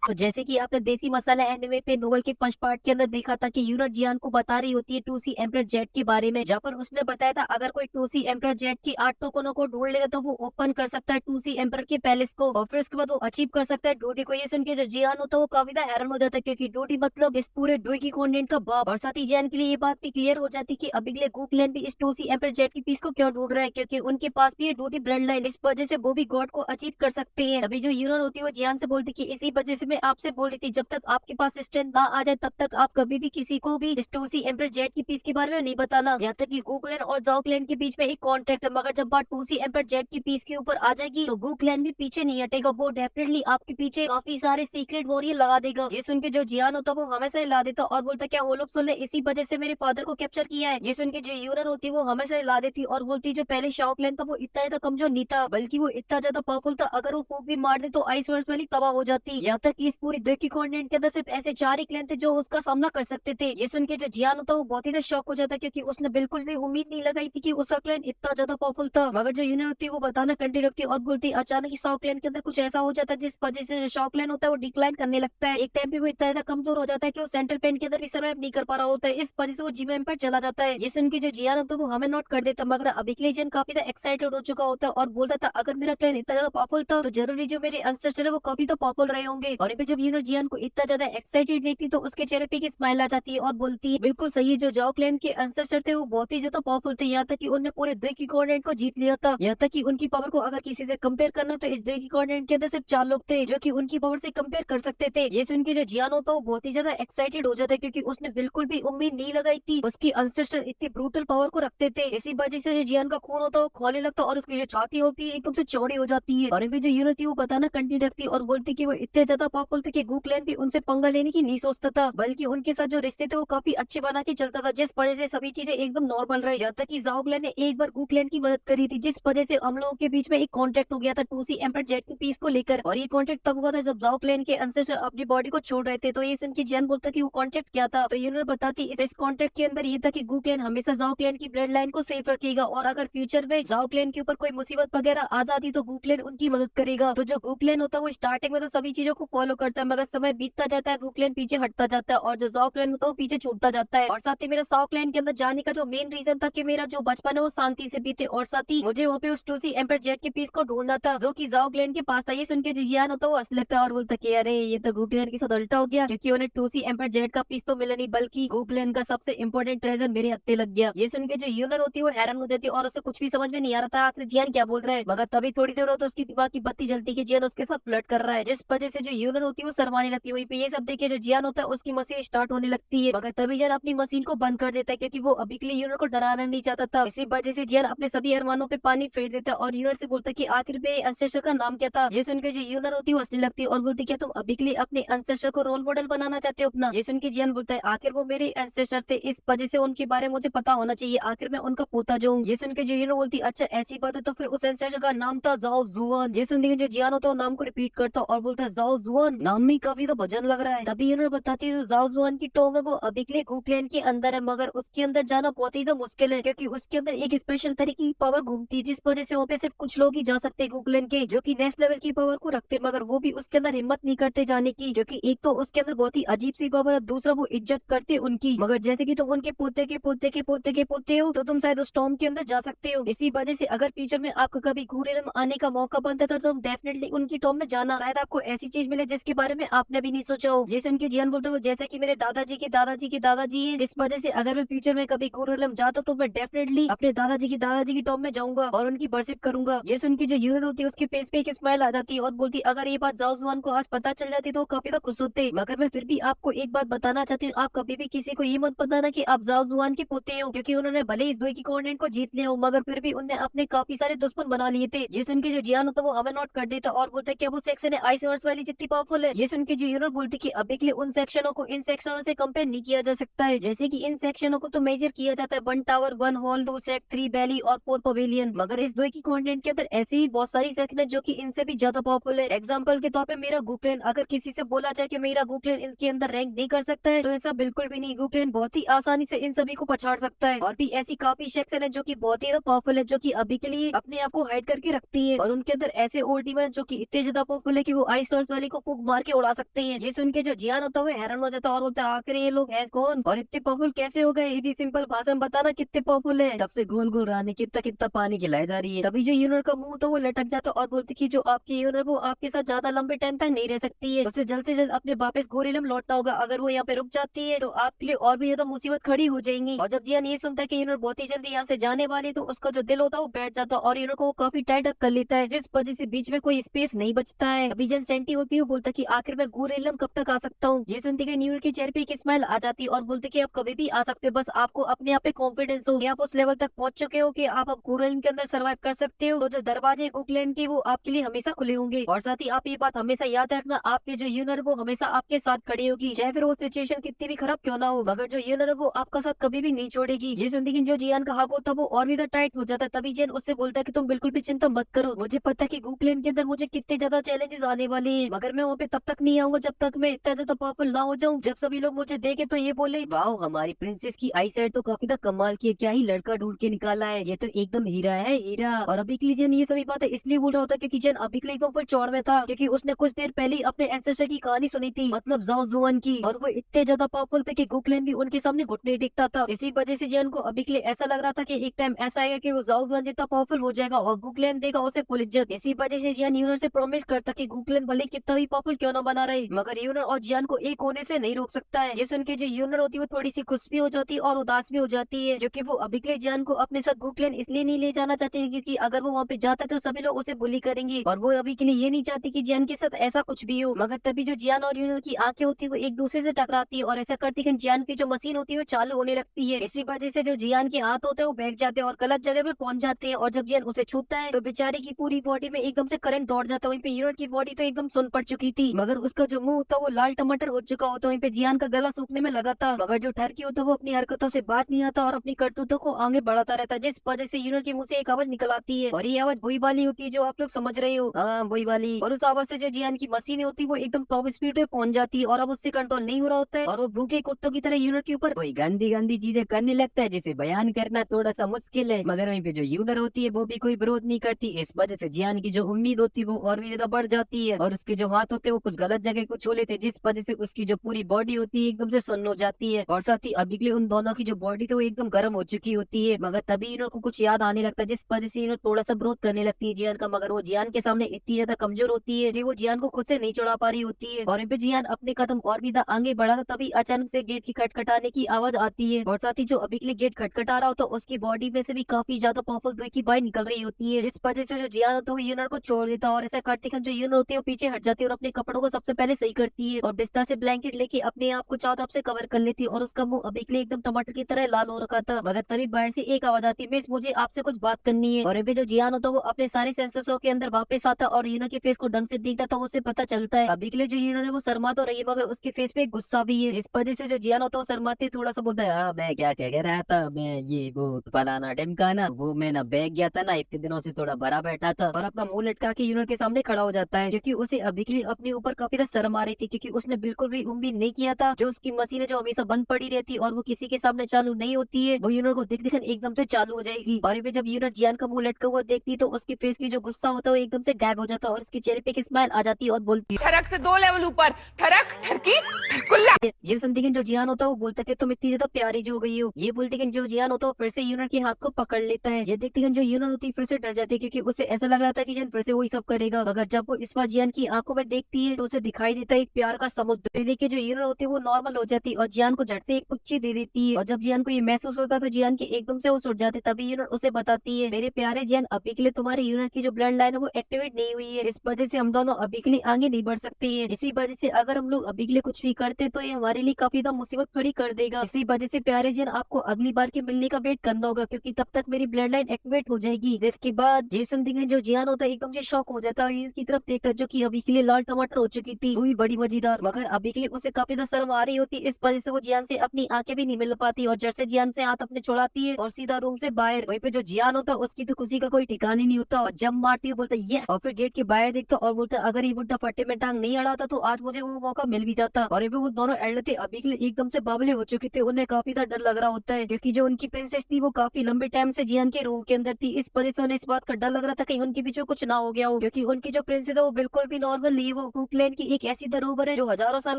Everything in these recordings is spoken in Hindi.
तो जैसे कि आपने देसी मसाला एनिमे पे नोवेल के फर्स्ट पार्ट के अंदर देखा था कि यूनर जियान को बता रही होती है 2C एम्परर जेड के बारे में, जहाँ पर उसने बताया था अगर कोई 2C एम्परर जेड की 8 टोकनों को ढूंढ लेगा तो वो ओपन कर सकता है 2C एम्परर के पैलेस को, और फिर उसके बाद वो अचीव कर सकता है डोडी को। ये सुन के जो जियान होता है वो काफी ज्यादा हैरान हो जाता है, क्योंकि डोडी मतलब इस पूरे डोई कॉन्टिनेंट का बाप। और साथ ही जियान के लिए ये बात भी क्लियर हो जाती है कि अभी के लिए गूकलैंड भी इस 2C एम्परर जेड की पीस को क्यों ढूंढ रहा है, क्योंकि उनके पास भी ये डोडी ब्लड लाइन, इस वजह से वो भी गॉड को अचीव कर सकते हैं। अभी जो यूनर होती है वो जियान से बोलती है कि इसी वजह से मैं आपसे बोल रही थी, जब तक आपके पास स्ट्रेंथ ना आ जाए तब तक आप कभी भी किसी को भी इस 2C एम्परर जेड की पीस के बारे में नहीं बताना। यहाँ तक कि गूकलैंड और जाओक्लैंड के बीच में एक कॉन्ट्रैक्ट है, मगर जब बात 2C एम्परर जेड की पीस के ऊपर आ जाएगी तो गूकलैंड भी पीछे नहीं हटेगा, वो डेफिनेटली आपके पीछे काफी सारे सीक्रेट वॉरियर लगा देगा। ये सुन के जो जियान होता है वो हमेशा हिला देता और बोलता क्या वो लोग सुन ले, इसी वजह से मेरे फादर को कैप्चर किया है। ये सुन के जो यूनर होती है वो हमेशा हिला देती और बोलती जो पहले शाओक्लैंड था वो इतना ज्यादा कमजोर नहीं था, बल्कि वो इतना ज्यादा पावरफुल था, अगर वो फूक भी मार दे तो आइस वर्ल्ड वाली तबाह हो जाती। यहाँ तक कि इस पूरी देखी कॉन्टिनेंट के अंदर सिर्फ ऐसे 4 ही क्लैन थे जो उसका सामना कर सकते थे। ये सुन के जो जियान होता है वो बहुत ही ज्यादा शॉक हो जाता है, क्योंकि उसने बिल्कुल भी उम्मीद नहीं लगाई थी कि उसका क्लैन इतना ज्यादा पावरफुल था। मगर जो यूनियन होती है वो बताना कंटिन्यू रखती है और बोलती अचानक ही साउथ क्लैन के अंदर कुछ ऐसा हो जाता है जिस वजह से जो शॉक क्लैन होता है वो डिक्लाइन करने लगता है। एक टाइम पे वो इतना ज्यादा कमजोर हो जाता है कि वो सेंट्रल पेन के अंदर भी सर्वाइव नहीं कर पा रहा होता है, इस वजह से वो जिम पर चला जाता है। ये सुन के जो जियान होता है वो हमें नोट कर देता, मगर अभी के लिए जियान काफी ज्यादा एक्साइटेड हो चुका होता है और बोल रहा था अगर मेरा क्लैन इतना ज्यादा पावरफुल था तो जरूरी जो मेरे अनसेस्टर है वो काफी ज्यादा पावरफुल रहे होंगे। और अभी जब यूनियन जियान को इतना ज्यादा एक्साइटेड देखती तो उसके चेहरे पे की स्माइल आ जाती है और बोलती है बिल्कुल सही है, जो जाओ क्लैन के अनसेस्टर थे वो बहुत ही ज्यादा पावरफुल थे, यहाँ तक कि उन्होंने पूरे द्वे की कॉन्टिनेंट को जीत लिया था। यहाँ तक कि उनकी पावर को अगर किसी से कंपेयर करना तो इस द्वे की कॉन्टिनेंट के अंदर सिर्फ 4 लोग थे जो कि उनकी पावर से कंपेयर कर सकते थे। ये सुन के जो जियान होता है वो बहुत ही ज्यादा एक्साइटेड हो जाता है, क्योंकि उसने बिल्कुल भी उम्मीद नहीं लगाई थी उसकी अनसेस्टर इतनी ब्रूटल पावर को रखते थे। इसी वजह से जो जियान का खून होता है वो खोलने लगता है और उसकी जो छाती होती है एकदम से चौड़ी हो जाती है। और अभी जो यूनिट थी वो बताना कंटिन्यू रखती और बोलती कि वो इतने ज्यादा पावरफुल थे कि गूकलैंड भी उनसे पंगा लेने की नहीं सोचता था, बल्कि उनके साथ जो रिश्ते थे वो काफी अच्छे बना के चलता था, जिस वजह से सभी चीजें एकदम नॉर्मल रही। यहाँ तक कि जाओक्लैंड ने एक बार गूकलैंड की मदद करी थी, जिस वजह से हम लोगों के बीच में एक कॉन्टेक्ट हो गया था 2C एम्परर जेड की पीस को लेकर। और ये कॉन्टेक्ट तब हुआ था जब जाओक्लैंड के अनसेस्टर अपनी बॉडी को छोड़ रहे थे। तो ये सुन के जियान बोलता कि वो कॉन्टेक्ट क्या था, तो यूनिट बताती इस कॉन्टेक्ट के अंदर ये था कि गूकलैंड हमेशा जाओक्लैंड की ब्लड लाइन को सेफ रखेगा और अगर फ्यूचर में जाओक्लैंड के ऊपर कोई मुसीबत वगैरह आ जाती तो गूकलैंड उनकी मदद करेगा। तो जो गूकलैंड होता है वो स्टार्टिंग में तो सभी चीजों को फॉलो करता है, मगर समय बीतता जाता है गूकलैंड पीछे हटता जाता है और जो जाओक्लैंड होता है वो पीछे छूटता जाता है। और साथ ही मेरा साउथलैंड के अंदर जाने का जो मेन रीजन था कि मेरा जो बचपन है वो शांति से बीते, और साथ ही मुझे वहाँ पे उस 2C एम्परर जेड के पीस को ढूंढना था जो कि जाओक्लैंड के पास था। ये सुन के जो जियान होता है वो हंस लगता है और बोलता कि अरे ये तो गूकलैंड के साथ उल्टा हो गया, क्योंकि उन्हें 2C एम्परर जेड का पीस तो मिला नहीं बल्कि गूकलैंड का सबसे इंपॉर्टेंट ट्रेजर मेरे हत्थे लग गया। ये सुन के जो यूनर होती है वो हैरान हो जाती है और उसे कुछ भी समझ में नहीं आ रहा था आखिर जियान क्या बोल रहा है। मगर तभी थोड़ी देर होता उसकी दिमाग की बत्ती जलती है कि जियान उसके साथ फ्लर्ट कर रहा है, जिस वजह से जो यूनर होती है वो शर्माने लगती है। वहीं पे ये सब देखे जो जियान होता है उसकी मशीन स्टार्ट होने लगती है, मगर तभी जियान अपनी मशीन को बंद कर देता है क्योंकि वो अभी के लिए यूनर को डराना नहीं चाहता था। इसी वजह से जियान अपने सभी अरमानों पे पानी फेर देता है और यूनर से बोलता है कि आखिर मेरे अनसेस्टर का नाम क्या था। ये सुन के जो यूनर होती है वो हंसने लगती है और बोलती क्या तुम अभी के लिए अपने अनसेस्टर को रोल मॉडल बनाना चाहते हो अपना। ये सुन के जियान बोलता है आखिर वो मेरे अनसेस्टर थे, इस वजह से उनके बारे में मुझे पता होना चाहिए, आखिर मैं उनका पोता जो हूँ। ये सुन के जो यूनर बोलती अच्छा ऐसी बात है, तो फिर उस एंसेस्टर का नाम था जाओ जुआन। ये सुन के जो जियान होता है वो नाम को रिपीट करता और बोलता है जाओ जुआन, नाम में काफी तो भजन लग रहा है। तभी यूनर बताती है जाओ जुआन की टॉम है वो अभी के लिए गूकलैंड के अंदर है, मगर उसके अंदर जाना बहुत ही तो मुश्किल है क्योंकि उसके अंदर एक स्पेशल तरह की पावर घूमती है, जिस वजह से वहाँ पे सिर्फ कुछ लोग ही जा सकते हैं गूकलैंड के जो कि नेक्स्ट लेवल की पावर को रखते, मगर वो भी उसके अंदर हिम्मत नहीं करते जाने की, जो कि एक तो उसके अंदर बहुत ही अजीब सी पावर है, दूसरा वो इज्जत करते उनकी, मगर जैसे कि तुम उनके पोते के पोते के पोते के पोते हो तो तुम शायद उस टॉम के अंदर जा सकते हो। इसी वजह से अगर फ्यूचर में आपको कभी घूरेलम आने का मौका बनता है तो तुम डेफिनेटली उनकी टॉम में जाना, शायद आपको ऐसी चीज मिले जिसके बारे में आपने भी नहीं सोचा हो। ये सुन के जियान बोलते हो जैसे कि मेरे दादाजी के दादाजी के दादाजी है, इस वजह से अगर मैं फ्यूचर में कभी घूरेलम जाता तो मैं डेफिनेटली अपने दादाजी की टॉम में जाऊंगा और उनकी वर्शिप करूंगा। ये सुन के जो यूनिट होती है उसके फेस पे एक स्माइल आ जाती है और बोलती अगर ये बात जाओ जुआन को आज पता चल जाती तो वो काफी तो खुश होते, मगर मैं फिर भी आपको एक बात बताना चाहती हूँ, आप कभी भी किसी को ये मत बताना कि आप जाओ जुआन के पोते हो, क्योंकि उन्होंने भले इस दुई की कॉन्टिनेंट को जीत लिया हो मगर फिर भी उन्हें अपने काफी सारे दुश्मन बना लिए थे। ये सुन के जो जियान होता है वो हमें नोट कर देता और बोलता है कि वो सेक्शन है आइस वर्स वाली जितनी पावरफुल है। ये सुन के जो यूनिट बोलती कि अभी के लिए उन सेक्शनों को इन सेक्शनों से कंपेयर नहीं किया जा सकता है, जैसे कि इन सेक्शनों को तो मेजर किया जाता है 1 टावर 1 हॉल 2 सेक्ट 3 वैली और 4 पवेलियन, मगर इस दुई की कॉन्टिनेंट के अंदर ऐसी ही बहुत सारी सेक्शन है जो कि इनसे भी ज्यादा पावरफुल है। एग्जाम्पल के तौर पे मेरा गूकलैंड, अगर किसी से बोला जाए कि मेरा गूकलैंड इनके अंदर रैंक नहीं कर सकता है तो ऐसा बिल्कुल भी नहीं, गूकलैंड बहुत ही आसानी से इन सभी को पछाड़ सकता है। और भी ऐसी काफी सेक्शन है जो कि बहुत ही पावरफुल है, जो कि अभी के लिए अपने आप को हाइड करके रखती है, और उनके अंदर ऐसे ओल्ड डीमन जो कि इतने ज्यादा पावरफुल है कि वो आइस सोर्स वाले को फूक फूक मार के उड़ा सकते हैं। ये सुन के जो जियान होता है वो हैरान हो जाता है और बोलता है आखिर ये लोग हैं कौन और इतने पावरफुल कैसे हो गए, इतनी सिंपल भाषा में बताना कितने पावरफुल है। तब से गोल गोल रानी कितना कितना पानी खिलाई जा रही है। तभी जो यूनर का मुंह तो वो लटक जाता है और बोलती कि जो आपकी यूनर वो आपके साथ ज्यादा लंबे टाइम तक नहीं रह सकती है, उसे जल्द से जल्द अपने वापस गोरेलम लौटना होगा। अगर वो यहाँ पे रुक जाती है तो आपके लिए और भी ज्यादा मुसीबत खड़ी हो जाएंगी। और जब जियान ये सुनता है कि यूनर बहुत ही जल्दी यहाँ से जाने वाली है, तो उसका जो दिल होता है वो बैठ जाता है और यूनर को वो काफी टाइट अप कर लेता है, जिस वजह से बीच में कोई स्पेस नहीं बचता है। अभी जब सेंटी होती है वो बोलता है कि आखिर मैं गोरेलम कब तक आ सकता हूँ। ये सुनते के न्यूयॉर्क के चेहरे पे एक स्माइल आ जाती है और बोलते कि आप कभी भी आ सकते हो, बस आपको अपने आप पे कॉन्फिडेंस हो कि आप उस लेवल तक पहुंच चुके हो कि आप अब गोरेलम के अंदर सर्वाइव कर सकते हो। तो जो दरवाजे गुगलैंड के वो आपके लिए हमेशा खुले होंगे और साथ ही आप ये बात हमेशा याद रखना, आपके जो यूनर वो हमेशा आपके साथ खड़ी होगी, चाहे फिर वो सिचुएशन कितनी भी खराब क्यों ना हो, मगर जो यूनर वो आपका साथ कभी भी नहीं छोड़ेगी। ये सुनते कि जो जियान का हाथ होता है वो और भी टाइट हो जाता है। तभी जियान उससे बोलता है कि तुम बिल्कुल भी चिंता मत करो, मुझे पता है कि गुगलैंड के अंदर मुझे कितने ज्यादा चैलेंजेस आने वाले हैं, मगर मैं वहाँ पे तब तक नहीं आऊंगा जब तक मैं इतना ज्यादा पावरफुल ना हो जाऊं। जब सभी लोग मुझे देखे तो ये बोले वाओ हमारी प्रिंसेस की आई साइड तो काफी ज्यादा कमाल की है, क्या ही लड़का ढूंढ के निकाला है, ये तो एकदम हीरा है हीरा। और अभी के लिए जियान ये सभी बातें इसलिए बोल रहा होता है क्योंकि जियान अभी के लिए एकदम फुल चौड़ में था, क्योंकि उसने कुछ देर पहले ही अपने एंसेस्टर की कहानी सुनी थी, मतलब जाओ जुआन की, और वो इतने ज्यादा पावरफुल थे कि गुगलैंड भी उनके सामने घुटने टेकता था। इसी वजह से जियान को अभी के लिए ऐसा लग रहा था कि एक टाइम ऐसा आएगा कि वो जाओ जुआन जितना पावरफुल हो जाएगा और गुगलैंड देगा उसे फुल इज्जत। इसी वजह से जियान यूनर से प्रॉमिस करता कि गुगलैंड भले कितना भी पावरफुल क्यों ना बना रहे, मगर यूनर और जियान को एक होने से नहीं रोक सकता है। ये सुन के जो यूनर होती है वो थोड़ी सी खुश भी हो जाती है और उदास भी हो जाती है, क्योंकि वो अभी के लिए जियान को अपने साथ गुगलैंड इसलिए नहीं ले जाना चाहती है क्योंकि अगर वो वहाँ पे जाता है तो सभी लोग उसे बुली करेंगे और वो अभी के लिए ये नहीं चाहती कि जियान के साथ ऐसा कुछ भी हो। मगर तभी जो जियान और यूनर की आंखें होती है वो एक दूसरे से टकराती है और ऐसा करती है कि जियान की जो मशीन होती है वो चालू होने लगती है। इसी वजह से जो जियान के हाथ होते हैं वो बैठ जाते हैं और गलत जगह पे पहुंच जाते हैं और जब जियान उसे छूता है तो बेचारे की पूरी बॉडी में एकदम से करंट दौड़ जाता है। वहीं पे यूनर की बॉडी तो एकदम सुन पड़ चुकी थी, मगर उसका जो मुंह होता है वो लाल टमाटर हो चुका होता है। वहीं पे जियान का गला सूखने में लगा था, मगर जो ठरकी होता है वो अपनी हरकतों से बात नहीं आता और अपनी करतूतों को आगे बढ़ाता रहता है, जिस वजह से यूनर के मुंह से एक आवाज निकल आती है और ये आवाज वही वाली होती है जो आप लोग समझ रहे हो, हाँ वही वाली। और उस आवाज से जो जियान की मशीन होती है वो एकदम टॉप स्पीड पे पहुंच जाती है और अब उससे कंट्रोल नहीं हो रहा होता है और वो भूखे कुत्तों की तरह यूनर के ऊपर कोई गंदी गंदी चीजें करने लगता है जिसे बयान करना थोड़ा सा मुश्किल है। मगर वहीं पे जो यूनर होती है वो भी कोई विरोध नहीं करती, इस वजह से जियान की जो उम्मीद होती है वो और भी ज्यादा बढ़ जाती है और उसके जो हाथ होते हैं वो कुछ गलत जगह को छू लेते हैं, जिस वजह से उसकी जो पूरी बॉडी होती है एकदम से सुन्न हो जाती है और साथ ही अभी के लिए उन दोनों की जो बॉडी थी वो एकदम गर्म हो चुकी होती है। मगर तभी यूनर को कुछ याद आने लगता है, जिस वजह से यूनर थोड़ा सा विरोध करने लगती है जियान का, मगर वो जियान के सामने इतनी ज्यादा कमजोर होती है कि वो जियान को खुद से नहीं छुड़ा पा रही होती है। और इन पे जियान अपने कदम और भी आगे बढ़ा था तभी अचानक से गेट की खटखटाने की आवाज आती है और साथ ही जो अभी के लिए गेट खटखटा रहा होता है उसकी बॉडी में से भी काफी ज्यादा पावरफुल धुएं की बाई निकल रही होती है, जिस वजह से जो जियान होता है वो यूनर को छोड़ देता है और ऐसा करते जो यूनर होती है वो पीछे हट जाती है और अपने कपड़ों को सबसे पहले सही करती है और बिस्तर से ब्लैंकेट लेके अपने आप को चारों तरफ से कवर कर लेती है और उसका मुंह अभी के लिए एकदम टमाटर की तरह लाल हो रखा था। मगर तभी बाहर से एक आवाज आती है, मिस मुझे आपसे कुछ बात करनी है। और अभी जो जियान होता है वो अपने सारे सेंसर्स के अंदर वापस आता और यूनर के फेस को ढंग से देखता था, उसे पता चलता है अभी के लिए जो यूनर है वो शर्मा तो रही है मगर उसके फेस पे गुस्सा भी है, इस वजह से जो जियान होता है वो शर्माते थोड़ा सा बोलता है हाँ मैं क्या कह रहा था, मैं ये वो फलाना ढिमकाना वो मैं ना बैग गया था ना इतने दिनों से थोड़ा भरा बैठा था और अपना मुंह लटका के यूनर के सामने खड़ा हो जाता है, क्योंकि उसे अभी के लिए अपने ऊपर काफी ज्यादा शर्म आ रही थी क्योंकि उसने बिल्कुल भी उम्मीद नहीं किया था जो उसकी मशीन है जो हमेशा बंद पड़ी रहती और वो किसी के सामने चालू नहीं होती है वो यूनर को दिख दिखन एकदम से चालू हो जाएगी। और फिर जब यूनर जियान का मुंह लटका हुआ देखती है तो उसके फेस की जो गुस्सा होता है वो एकदम से गायब हो जाता है और उसके चेहरे पे एक स्माइल आ जाती है और बोलती है ठरक से 2 लेवल ऊपर, ठरक ठरकी ठरकुल्ला। ये सुनते कि जो जियान होता है वो बोलता है कि तुम इतनी ज्यादा प्यारी जो हो गई हो। ये बोलते कि जो जियान होता है वो फिर से यूनर के हाथ को पकड़ लेता है। ये देखते कि जो यूनर होती है फिर से डर जाती है क्योंकि उसे ऐसा लग रहा था कि जियान फिर से वही सब करेगा, मगर जब वो इस बार जियान की आंखों में देखती है तो उसे दिखाई देता है एक प्यार का समुद्र। देख के जो यूनर होती है वो नॉर्मल हो जाती है और जियान को झट से एक पुच्ची दे देती है और जब जियान को ये महसूस होता है तो जियान के एकदम से वो उठ जाते, तभी यूनर उसे बताती है मेरे प्यारे जियान अभी के लिए तुम्हारे यूनर की जो ब्लड लाइन है वो एक्टिवेट नहीं हुई है, इस वजह से हम दोनों अभी के लिए आगे नहीं बढ़ सकते हैं। इसी वजह से अगर हम लोग अभी के लिए कुछ भी करते तो ये हमारे लिए काफी ज्यादा मुसीबत खड़ी कर देगा। इसी वजह से प्यारे जियान आपको अगली बार के मिलने का वेट करना होगा क्योंकि तब तक मेरी ब्लड लाइन एक्टिवेट हो जाएगी। जिसके बाद ये सुनते ही जो जियान होता है एकदम से शॉक हो जाता है और यूनर की तरफ देखकर जो की अभी के लिए लाल टमाटर हो चुकी थी वो भी बड़ी मजेदार, मगर अभी के लिए उसे काफी ज्यादा शर्म आ रही होती है, इस वजह से वो जियान से अपनी आंखें भी नहीं मिल पाती और जैसे जियान से हाथ अपने छुड़ाती है और सीधा रूम से बाहर। वहीं पे जो जियान होता है उसकी तो खुशी का कोई ठिकाना नहीं होता और जब मारती है बोलता है यस और फिर गेट के बाहर देखता और बोलता अगर ये बुड्ढा फट्टे में टांग नहीं अड़ाता तो आज मुझे वो मौका मिल भी जाता। और ये वो दोनों एल्डर थे अभी के लिए एकदम से बावले हो चुके थे, उन्हें काफी ज्यादा डर लग रहा होता है क्योंकि जो उनकी प्रिंसेस थी वो काफी लंबे टाइम से जियान के रूम के अंदर थी, इस वजह से उन्हें इस बात का डर लग रहा था कहीं उनके बीच में कुछ ना हो गया हो क्योंकि उनकी जो प्रिंसेस है वो बिल्कुल भी नॉर्मल नहीं, वो तो गोकलैंड की एक ऐसी धरोहर है जो हजारों साल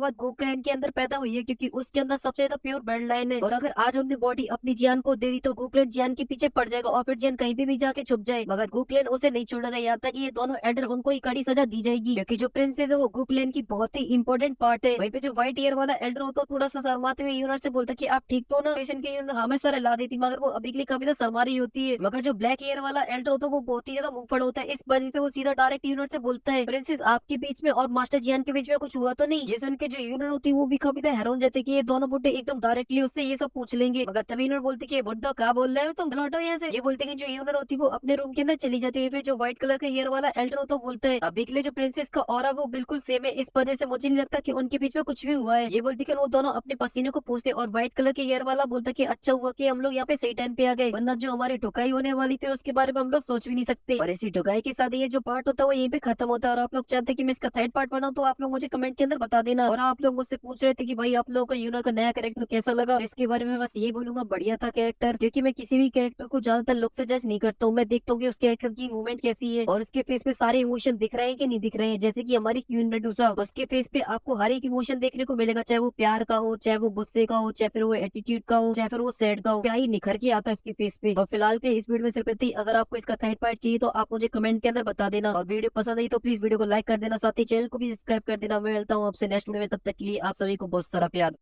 बाद गोकलैंड के अंदर पैदा हुई है, क्योंकि उसके अंदर सबसे ज्यादा प्योर ब्लड लाइन है। और अगर आज हमने बॉडी अपनी जियान को दे दी तो गोकलैंड जियान के पीछे पड़ जाएगा और फिर जियान कहीं भी जाके छुप जाए, मगर गोकलैंड उसे नहीं छोड़ेगा। यहाँ तक ये दोनों एल्डर उनको ही कड़ी सजा दी जाएगी, क्योंकि जो प्रिंसेस है वो गोकलैंड की बहुत ही इंपॉर्टेंट पार्ट है। वहीं पे जो व्हाइट ईयर वाला एल्डर होता है थोड़ा सा शर्माते हुए यूनर से बोलता है कि आप ठीक तो ना, पेशेंट के यूनर हमेशा ला देती, मगर वो अभी के लिए काफी ज्यादा शर्मा रही होती है। मगर जो ब्लैक ईयर वाला एल्डर होता है वो बहुत ही ज्यादा मुंहफड़ होता है, इस वजह से वो सीधा डायरेक्ट यूनर से बोलता है, प्रिंसेस आपके बीच में और मास्टर जियान के बीच में कुछ हुआ तो नहीं। जैसे उनके जो यूनर होती है वो भी काफी ज्यादा हैरान जाते कि ये दोनों बुड्ढे एकदम डायरेक्टली उससे ये सब पूछ लेंगे। मगर तभी यूनर बोलते कि बुड्ढा क्या बोल रहे हो तुम, लौटो यहाँ से। ये बोलते कि जो यूनर होती है वो अपने रूम के अंदर चली जाती है। फिर जो व्हाइट कलर का हेयर वाला एल्डर होता है बोलता है अभी के लिए जो प्रिंसेस का ऑरा वो बिल्कुल सेम है, इस वजह से मुझे नहीं लगता कि उनके बीच में कुछ भी हुआ है। ये बोलती कि वो दोनों अपने पसीने को पूछते और व्हाइट कलर के हेयर वाला बोलता कि अच्छा हुआ कि हम लोग यहाँ पे सही टाइम पे आ गए, वरना जो हमारी ठुकाई होने वाली थी उसके बारे में हम लोग सोच भी नहीं सकते। और इसी ठुकाई के साथ ये जो पार्ट होता है वो यहीं पे खत्म होता है। और आप लोग चाहते हैं कि मैं इसका थर्ड पार्ट बनाऊं तो आप लोग मुझे कमेंट के अंदर बता देना। और आप लोग मुझसे पूछ रहे थे कि भाई आप लोगों को यूनर का नया कैरेक्टर कैसा लगा, इसके बारे में बस ये बोलूंगा बढ़िया था कैरेक्टर, क्योंकि मैं किसी भी कैरेक्टर को ज्यादातर लुक से जज नहीं करता हूँ। मैं देखता हूँ कि उस कैरेक्टर की मूवमेंट कैसी है और उसके फेस पे सारे इमोशन दिख रहे हैं कि नहीं दिख रहे हैं। जैसे कि हमारी क्वीन मेडुसा, उसके फेस पे आपको हर एक इमोशन देखने को मिलेगा, चाहे वो प्यार का हो, चाहे वो गुस्से का हो, चाहे फिर वो एटीट्यूड का हो, चाहे फिर वो सैड का हो, क्या ही निखर के आता है इसके फेस पे। और फिलहाल के इस वीडियो में सिर्फ इतना ही। अगर आपको इसका थर्ड पार्ट चाहिए तो आप मुझे कमेंट के अंदर बता देना, और वीडियो पसंद आई तो प्लीज वीडियो को लाइक कर देना, साथ ही चैनल को भी सब्सक्राइब कर देना। मैं मिलता हूँ आपसे नेक्स्ट वीडियो में, तब तक के लिए आप सभी को बहुत सारा प्यार।